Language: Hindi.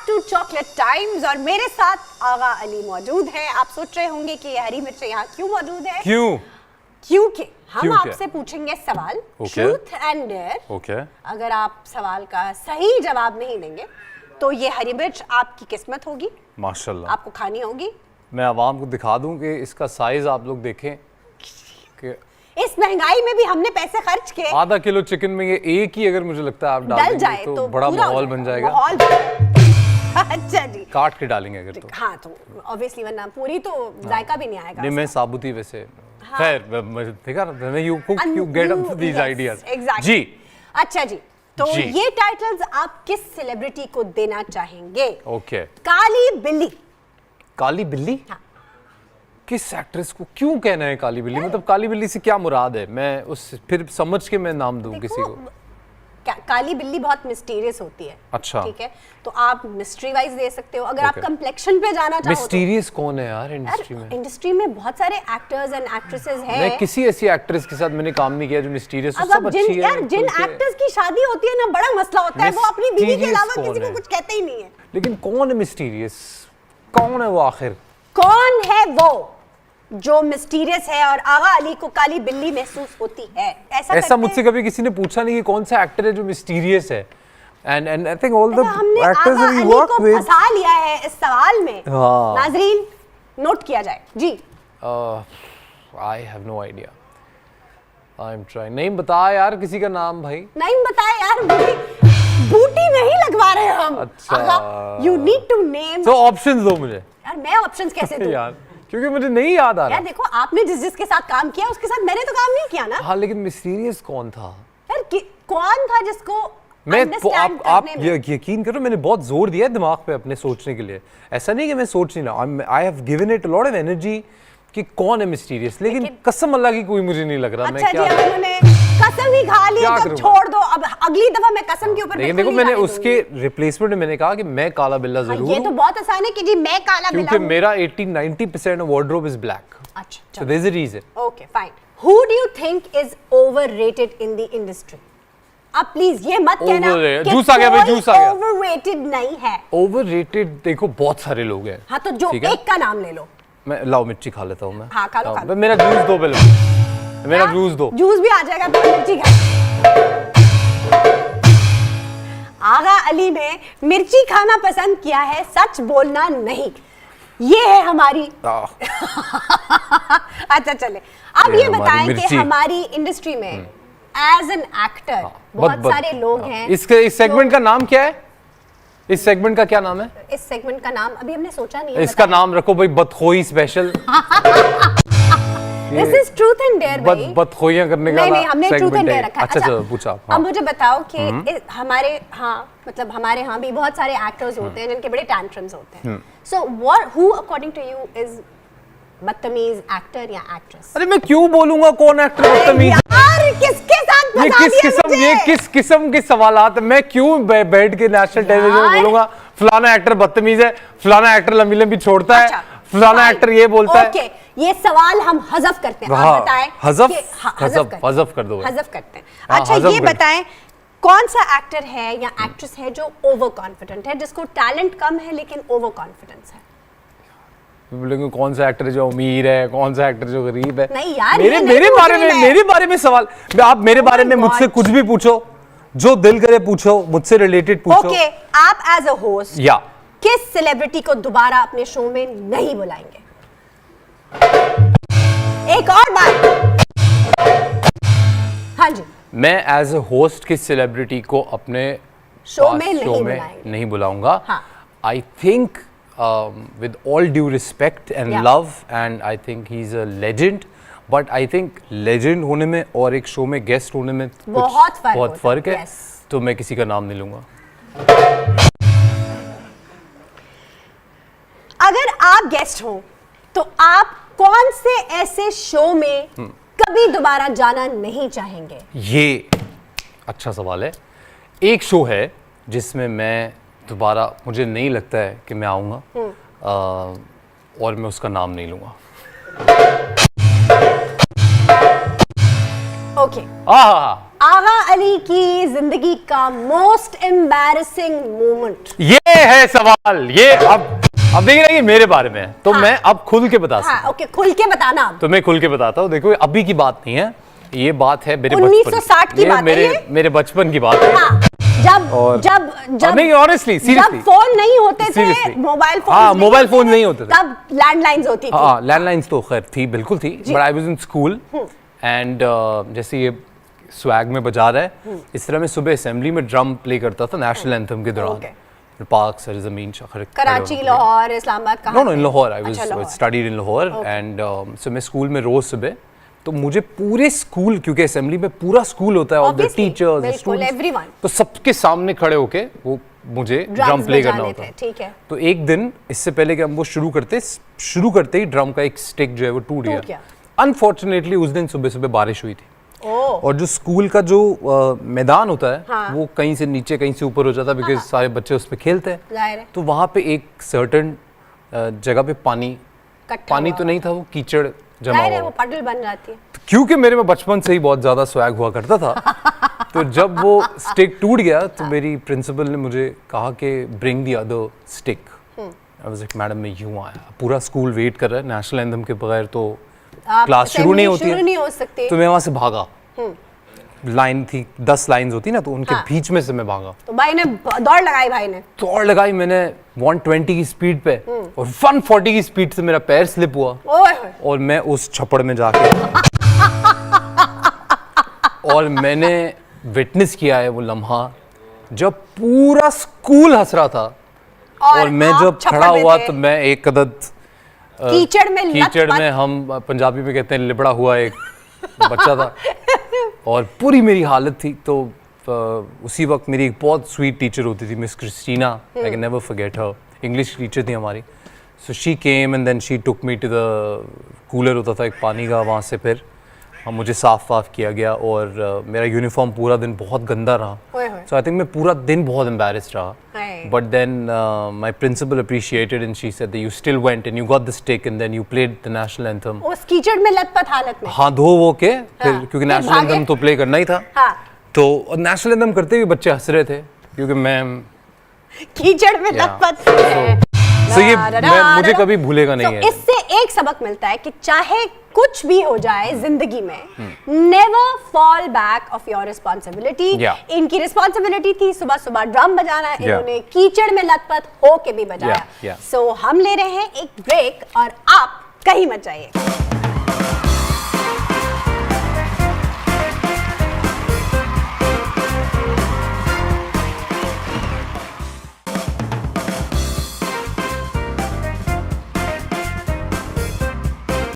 टू चॉकलेट टाइम्स और मेरे साथ आगा अली मौजूद है। आप सोच रहे होंगे कि ये हरी मिर्च यहाँ क्यों मौजूद है? क्योंकि हम आपसे पूछेंगे सवाल, ट्रूथ एंड डेयर। अगर आप सवाल का सही जवाब नहीं देंगे तो ये हरी मिर्च आपकी किस्मत होगी, माशाल्लाह आपको खानी होगी। मैं आवाम को दिखा दूं कि इसका साइज आप लोग देखें कि इस महंगाई में भी हमने पैसे खर्च के आधा किलो चिकन में ये एक ही अगर मुझे लगता है आप डाल जाए तो बड़ा माहौल बन जाएगा। अच्छा जी, काट के डालेंगे अगर तो हाँ, तो ऑब्वियसली वरना पूरी तो जायका भी नहीं आएगा। नहीं, मैं साबुती वैसे खैर देखा ना, you cook you get up these ideas जी। अच्छा जी, तो ये टाइटल्स आप किस सेलिब्रिटी को देना चाहेंगे? ओके, काली बिल्ली। काली बिल्ली? हाँ। किस एक्ट्रेस को क्यों कहना है काली बिल्ली? मतलब काली बिल्ली से क्या मुराद है? मैं उस फिर समझ के मैं नाम दूं किसी को। काली बिल्ली बहुत मिस्टीरियस होती है। अच्छा, ठीक है, तो आप मिस्ट्री वाइज दे सकते हो। अगर आप कम्प्लेक्शन पे जाना चाहो मिस्टीरियस कौन है यार इंडस्ट्री में? इंडस्ट्री में बहुत सारे एक्टर्स एंड एक्ट्रेसेस हैं। मैं किसी ऐसी एक्ट्रेस के साथ मैंने काम नहीं किया जो मिस्टीरियस हो। सब अच्छी है यार, जिन एक्टर्स की शादी होती है ना, बड़ा मसला होता है, वो अपनी बीवी के अलावा किसी को कुछ कहते ही नहीं है। लेकिन कौन है मिस्टीरियस? कौन है वो आखिर? कौन है वो जो मिस्टीरियस है और आगा अली को काली बिल्ली महसूस होती है? ऐसा मुझसे कभी किसी ने पूछा नहीं कि कौन सा एक्टर है जो मिस्टीरियस है। And I think all the actors that we work with फंसा लिया है इस सवाल में। नाज़रीन, नोट किया जाए जी। I have no idea. I am trying. नहीं बता यार किसी का नाम भाई। नहीं बताया यार, बूटी नहीं लगवा रहे हम। अच्छा, यू नीड टू नेम। तो ऑप्शंस दो मुझे। यार मैं ऑप्शंस कैसे दूं यार, क्योंकि मुझे नहीं याद आ रहा। यार देखो, आपने जिसके साथ काम किया उसके साथ मैंने तो काम नहीं किया ना। हाँ, लेकिन मिस्टीरियस कौन था यार? कौन था जिसको आप यकीन करो, मैंने बहुत जोर दिया है दिमाग पे अपने सोचने के लिए। ऐसा नहीं कि मैं सोच नहीं रहा, I have given it a lot of energy कि कौन है मिस्टीरियस, लेकिन कसम अल्लाह की कोई मुझे नहीं लग रहा। अच्छा, मैं क्या जी, उन्होंने कसम ही खा ली तो छोड़ दो। अब अगली दफा मैं कसम के ऊपर लेकिन देखो, मैंने उसके रिप्लेसमेंट में मैंने कहा कि मैं काला बिल्ला जरूर। ये तो बहुत आसान है कि जी मैं काला बिल्ला हूं, क्योंकि मेरा 80-90% ऑफ वार्डरोब इज ब्लैक। अच्छा, so there is a reason. Okay fine. Who do you think is overrated in the industry? अब प्लीज ये मत कहना कि जूस आ गया भाई, जूस आ गया। ओवररेटेड नहीं है। ओवररेटेड देखो बहुत सारे लोग हैं। हाँ, तो जो एक का नाम ले लो। मैं लाओ मिर्ची खा लेता हूँ मैं। हाँ, खा लो। मेरा जूस दो पहले, मेरा जूस दो। जूस भी आ जाएगा तो मिर्ची खा। आगा अली ने मिर्ची खाना पसंद किया है, सच बोलना नहीं। ये है हमारी अच्छा चले, अब ये बताएं कि हमारी इंडस्ट्री में एज एन एक्टर बहुत सारे लोग हैं। इस सेगमेंट का नाम क्या है? इस सेगमेंट का क्या नाम है? इस सेगमेंट का नाम अभी हमने सोचा नहीं है। इसका नाम रखो भाई बदखोई special. This is truth and dare भाई। बदखोइयां करने का नहीं, हमने ट्रूथ एंड डेयर रखा है। अच्छा चलो पूछा। अब मुझे बताओ कि हमारे हमारे यहाँ भी बहुत सारे एक्टर्स होते हैं जिनके बड़े टैंट्रम्स होते हैं। So who according to you is बदतमीज एक्टर या एक्ट्रेस? अरे मैं क्यों बोलूंगा कौन एक्टर बदतमीज? यार किसके साथ ये किस किस्म के सवालात? मैं क्यों बैठ के नेशनल टेलीविजन में बोलूंगा फलाना एक्टर बदतमीज है, फलाना एक्टर लंबी लंबी छोड़ता है, फलाना एक्टर ये बोलता है। ओके, ये सवाल हम हज़फ करते हैं। आप बताएं। हज़फ कर दो। हज़फ करते हैं। अच्छा, ये बताएं कौन सा एक्टर है या एक्ट्रेस है जो ओवर कॉन्फिडेंट है, जिसको टैलेंट कम है लेकिन ओवर कॉन्फिडेंस है? बोलेंगे कौन सा एक्टर जो अमीर है, कौन सा एक्टर जो गरीब है? नहीं यार, मेरे बारे में सवाल। आप मेरे बारे में मुझसे कुछ भी पूछो, जो दिल करे पूछो, मुझसे रिलेटेड पूछो। ओके, आप एज अ होस्ट या किस सेलिब्रिटी को दोबारा अपने शो में नहीं बुलाएंगे? एक और बात। हाँ जी, मैं एज अ होस्ट किस सेलिब्रिटी को अपने शो में नहीं बुलाऊंगा? I think with all due respect and love, and I think he's a legend, but I think legend होने में और एक शो में गेस्ट होने में बहुत फर्क है। तो मैं किसी का नाम नहीं लूंगा। अगर आप गेस्ट हो तो आप कौन से ऐसे शो में कभी दोबारा जाना नहीं चाहेंगे? ये अच्छा सवाल है। एक शो है जिसमें मैं दोबारा मुझे नहीं लगता है कि मैं आऊंगा, और मैं उसका नाम नहीं लूंगा। ओके, आगा अली की जिंदगी का मोस्ट एम्बैरेसिंग मोमेंट। ये है सवाल, ये अब देख रही है मेरे बारे में, तो हाँ, मैं अब खुल के बता सकता हूँ। ओके, खुल के बताना। तो मैं खुल के बताता हूँ। देखो अभी की बात नहीं है, ये बात है मेरे 1960 की बात है, मेरे बचपन की बात है। हाँ, जब नहीं, ऑनेस्टली सीरियसली, जब फोन नहीं होते थे, मोबाइल फोन, हाँ मोबाइल फोन नहीं होते थे, तब लैंडलाइंस होती थी। हाँ लैंडलाइंस तो खैर थी, बिल्कुल थी, but I was in school and जैसे ये स्वैग में बजा रहा है, इस तरह मैं सुबह असेंबली में ड्रम प्ले करता था नेशनल एंथम के दौरान। Park Sarzameen Karachi, Lahore, Islamabad. No in Lahore, I was studied in Lahore and so मैं स्कूल में रोज सुबह, तो मुझे पूरे स्कूल, क्योंकि असेंबली में पूरा स्कूल होता है, ऑल द टीचर्स, स्टूडेंट्स, तो सबके सामने खड़े होके वो मुझे ड्रम प्ले करना होता है। ठीक है। तो एक दिन इससे पहले कि हम वो शुरू करते ही ड्रम का एक स्टिक जो है वो टूट गया। अनफॉर्चुनेटली उस दिन सुबह सुबह बारिश हुई थी, और जो स्कूल का जो मैदान होता है, हाँ, वो कहीं से नीचे कहीं से ऊपर हो जाता है, बिकॉज सारे बच्चे उस पे खेलते हैं। तो वहाँ पे एक सर्टेन जगह पे पानी तो नहीं था, वो कीचड़ जमा हुआ, वो पटल बन जाती है। तो क्योंकि मेरे में बचपन से ही बहुत ज्यादा स्वैग हुआ करता था, तो जब वो स्टिक टूट गया तो मेरी प्रिंसिपल ने मुझे कहा कि bring the other stick. I was like madam मैं यूं आया, पूरा स्कूल वेट कर रहा है, नेशनल एंथम के बगैर तो क्लास शुरू नहीं होती है, तो मैं वहां से भागा। लाइन थी, 10 लाइंस होती ना, तो उनके बीच में से मैं भागा। तो भाई ने दौड़ लगाई मैंने 120 की स्पीड पे, और 140 की स्पीड से मेरा पैर स्लिप हुआ, और मैं उस छप्पड़ में जाके और मैंने विटनेस किया है वो लम्हा जब पूरा स्कूल हंस रहा था, और मैं जब खड़ा हुआ तो मैं एक कदम कीचड़ में हम पंजाबी में कहते हैं लिबड़ा हुआ एक बच्चा था, और पूरी मेरी हालत थी। तो उसी वक्त मेरी एक बहुत स्वीट टीचर होती थी, miss Christina, I can never forget her, English teacher थी हमारी। So she came and then she took me to the cooler होता था एक पानी का, वहाँ से फिर मुझे साफ किया गया, और मेरा यूनिफॉर्म पूरा दिन बहुत गंदा रहा। सो आई थिंक मैं पूरा दिन बहुत एम्बैरेस्ड रहा, but then my principal appreciated and she said that you still went and you got the stick and then you played the national anthem. उस कीचड़ में लथपथ हालत में, हाँ, धो वो के फिर, क्योंकि नेशनल एंथम तो प्ले करना ही था। तो नेशनल एंथम करते हुए बच्चे हंस रहे थे, क्योंकि मैं कीचड़ में लथपथ। तो ये मुझे कभी भूलेगा नहीं है। इससे एक सबक मिलता है कि चाहे कुछ भी हो जाए जिंदगी में, never fall back of your responsibility. इनकी रिस्पॉन्सिबिलिटी थी सुबह सुबह ड्रम बजाना, इन्होंने कीचड़ में लथपथ हो के भी बजाया। सो हम ले रहे हैं एक ब्रेक, और आप कहीं मत जाइए।